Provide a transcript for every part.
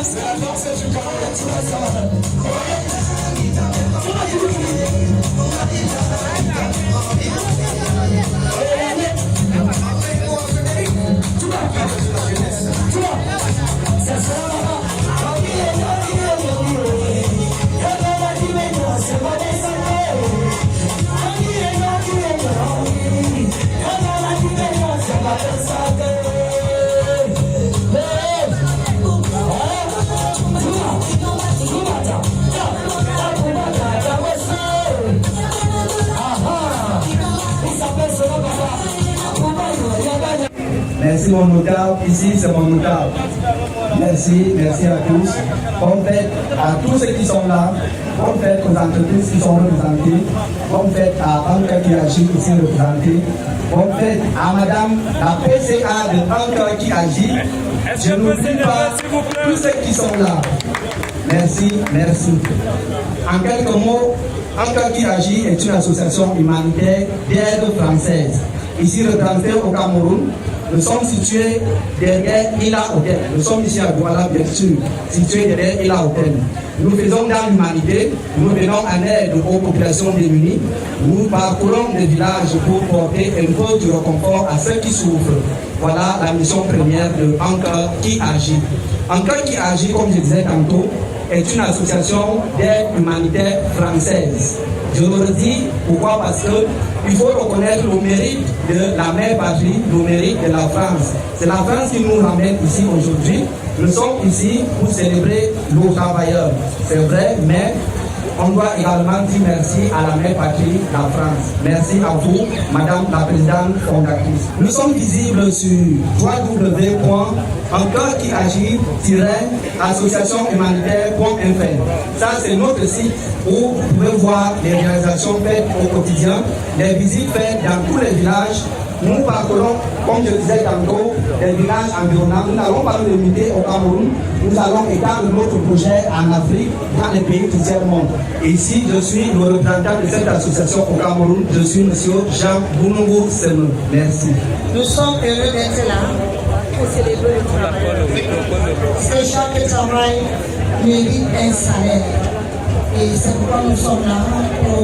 C'est la danse du Cameroun. Merci mon notable, ici c'est mon notable. Merci, merci à tous. Bonne fête à tous ceux qui sont là. Bonne fête aux entreprises qui sont représentées. Bonne fête à Anka qui agit ici représenté. Bonne fête à madame la PCA de Anka qui agit. Je n'oublie pas tous ceux qui sont là. Merci, merci. En quelques mots, Anka qui agit est une association humanitaire d'aide française. Ici représentée au Cameroun. Nous sommes situés derrière Ila Hotel. Nous sommes ici à Douala, bien sûr, situés derrière Ila Hotel. Nous faisons dans l'humanité, nous venons en aide aux populations démunies. Nous parcourons des villages pour porter un peu du réconfort à ceux qui souffrent. Voilà la mission première de Anka qui agit. Anka qui agit, comme je disais tantôt, est une association d'aide humanitaire française. Je le redis, pourquoi? Parce que il faut reconnaître le mérite de la mère patrie, le mérite de la France. C'est la France qui nous ramène ici aujourd'hui. Nous sommes ici pour célébrer nos travailleurs. C'est vrai, mais on doit également dire merci à la mère patrie, la France. Merci à vous, Madame la Présidente fondatrice. Nous sommes visibles sur www.encore-associationhumanitaire.fr. Ça, c'est notre site où vous pouvez voir les réalisations faites au quotidien, les visites faites dans tous les villages. Nous parcourons, comme je disais tantôt, des villages environnants. Nous n'allons pas nous limiter au Cameroun. Nous allons étendre notre projet en Afrique, dans les pays du tiers-monde. Et ici, je suis le représentant de cette association au Cameroun. Je suis M. Jean Bounoukou Seme. Merci. Nous sommes heureux d'être là pour célébrer le travail. Ces gens qui travaillent méritent un salaire. Et c'est pourquoi nous sommes là pour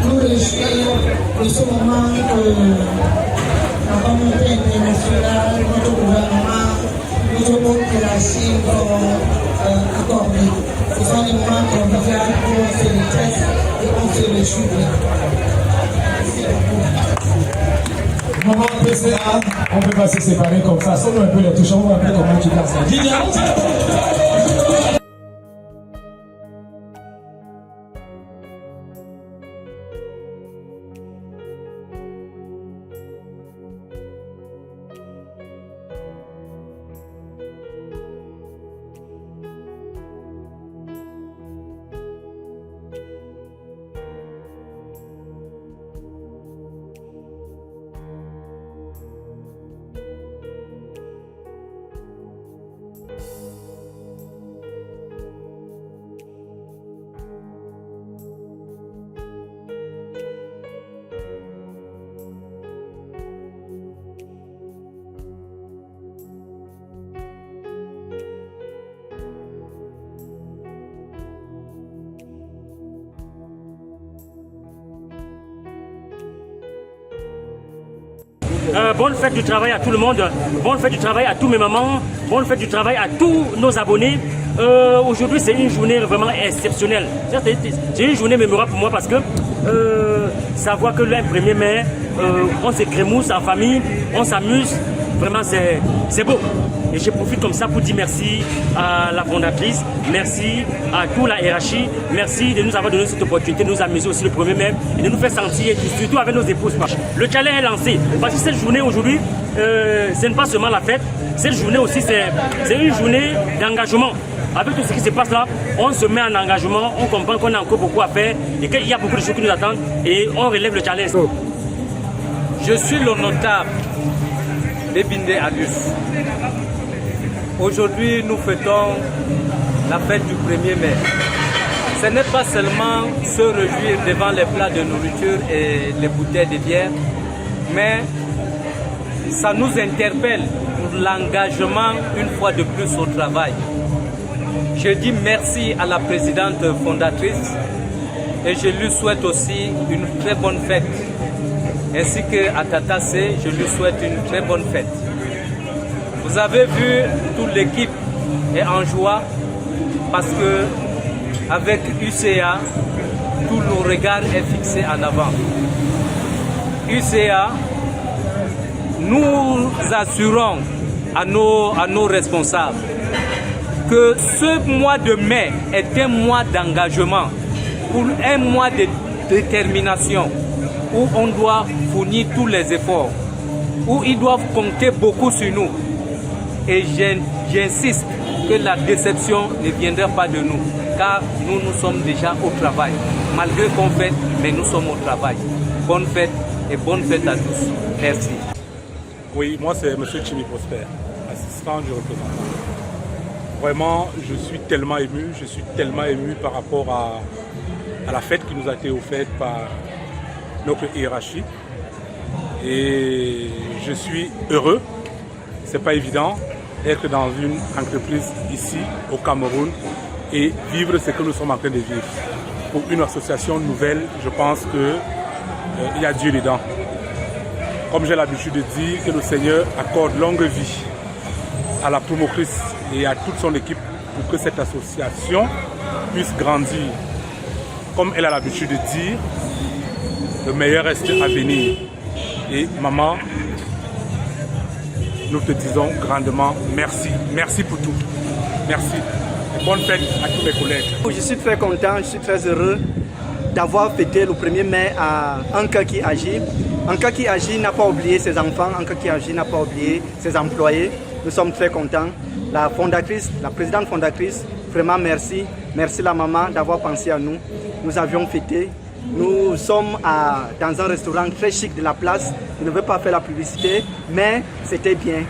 nous réjouir de ce moment que la communauté internationale, notre gouvernement, notre population vont accorder. Ce sont des moments conviviaux où on se détresse et on se réjouit. Merci beaucoup. Maman PCA, on peut pas se séparer comme ça. Sonne un peu les touches, on va voir comment tu passes. Bonne fête du travail à tout le monde, bonne fête du travail à tous mes mamans, bonne fête du travail à tous nos abonnés. Aujourd'hui c'est une journée vraiment exceptionnelle. C'est une journée mémorable pour moi parce que savoir que le 1er mai, on se crémousse en famille, on s'amuse, vraiment c'est beau. Et je profite comme ça pour dire merci à la fondatrice, merci à toute la hiérarchie, merci de nous avoir donné cette opportunité de nous amuser aussi le 1er mai et de nous faire sentir, surtout avec nos épouses. Le challenge est lancé parce que cette journée aujourd'hui, ce n'est pas seulement la fête, cette journée aussi c'est une journée d'engagement. Avec tout ce qui se passe là, on se met en engagement, on comprend qu'on a encore beaucoup à faire et qu'il y a beaucoup de choses qui nous attendent et on relève le challenge. Je suis le notable Bébindé Alius. Aujourd'hui, nous fêtons la fête du 1er mai. Ce n'est pas seulement se réjouir devant les plats de nourriture et les bouteilles de bière, mais ça nous interpelle pour l'engagement une fois de plus au travail. Je dis merci à la présidente fondatrice et je lui souhaite aussi une très bonne fête. Ainsi qu'à Tata C, je lui souhaite une très bonne fête. Vous avez vu, toute l'équipe est en joie parce que avec UCA, tout le regard est fixé en avant. UCA, nous assurons à nos responsables que ce mois de mai est un mois d'engagement, pour un mois de détermination, où on doit fournir tous les efforts, où ils doivent compter beaucoup sur nous. Et j'insiste que la déception ne viendra pas de nous, car nous sommes déjà au travail. Malgré qu'on fait, mais nous sommes au travail. Bonne fête et bonne fête à tous. Merci. Oui, moi c'est M. Chimi Prosper, assistant du représentant. Vraiment, je suis tellement ému par rapport à la fête qui nous a été offerte par notre hiérarchie. Et je suis heureux, c'est pas évident d'être dans une entreprise ici au Cameroun et vivre ce que nous sommes en train de vivre. Pour une association nouvelle, je pense qu'il y a Dieu dedans. Comme j'ai l'habitude de dire, que le Seigneur accorde longue vie à la promotrice et à toute son équipe pour que cette association puisse grandir. Comme elle a l'habitude de dire, le meilleur reste à venir. Et maman, nous te disons grandement merci. Merci pour tout. Merci. Et bonne fête à tous mes collègues. Je suis très content, je suis très heureux d'avoir fêté le 1er mai à Anka qui agit. Anka qui agit n'a pas oublié ses enfants, Anka qui agit n'a pas oublié ses employés. Nous sommes très contents. La fondatrice, la présidente fondatrice, vraiment merci. Merci la maman d'avoir pensé à nous. Nous avions fêté. Nous sommes dans un restaurant très chic de la place. Je ne veux pas faire la publicité, mais c'était bien.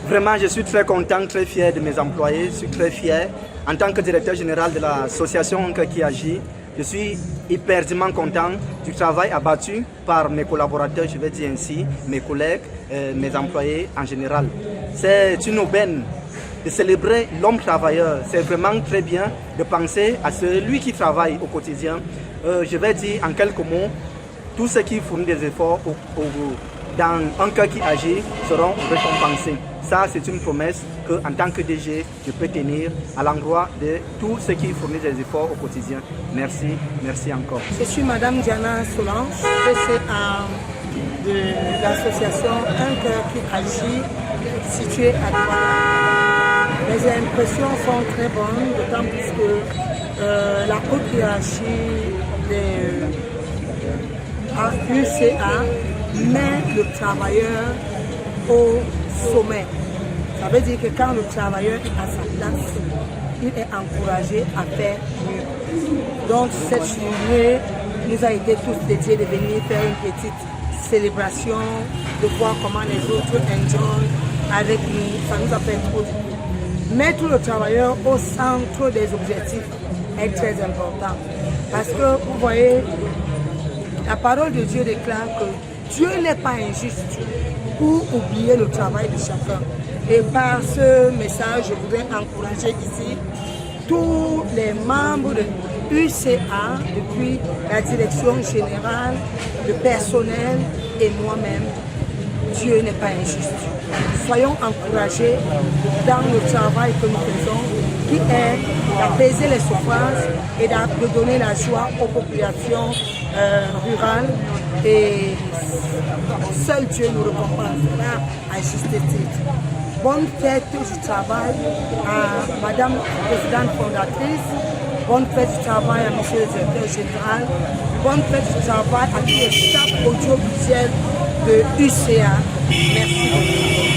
Vraiment, je suis très content, très fier de mes employés. Je suis très fier. En tant que directeur général de l'association Anka qui agit, je suis hyperment content du travail abattu par mes collaborateurs, je vais dire ainsi, mes collègues, mes employés en général. C'est une aubaine de célébrer l'homme travailleur. C'est vraiment très bien de penser à celui qui travaille au quotidien. Je vais dire en quelques mots, tous ceux qui fournissent des efforts dans un cas qui agit seront récompensés. Ça, c'est une promesse qu'en tant que DG, je peux tenir à l'endroit de tous ceux qui fournissent des efforts au quotidien. Merci, merci encore. Je suis Madame Diana Solange, PCA de l'association Un Cœur qui agit, située à Douala. Les impressions sont très bonnes, d'autant plus que la haute hiérarchie de UCA met le travailleur au sommet. Ça veut dire que quand le travailleur est à sa place, il est encouragé à faire mieux. Donc cette journée nous a été tous dédiée de venir faire une petite célébration, de voir comment les autres enjoy avec nous. Ça nous a fait trop du bien. Mettre le travailleur au centre des objectifs est très important. Parce que vous voyez, la parole de Dieu déclare que Dieu n'est pas injuste pour oublier le travail de chacun. Et par ce message, je voudrais encourager ici tous les membres de UCA, depuis la direction générale, le personnel et moi-même. Dieu n'est pas injuste. Soyons encouragés dans le travail que nous faisons, qui est d'apaiser les souffrances et de donner la joie aux populations rurales. Et seul Dieu nous récompensera à juste titre. Bonne fête du travail à Madame la Présidente fondatrice, bonne fête du travail à Monsieur le Directeur général, bonne fête du travail à tout le staff audiovisuel de UCA. Merci beaucoup.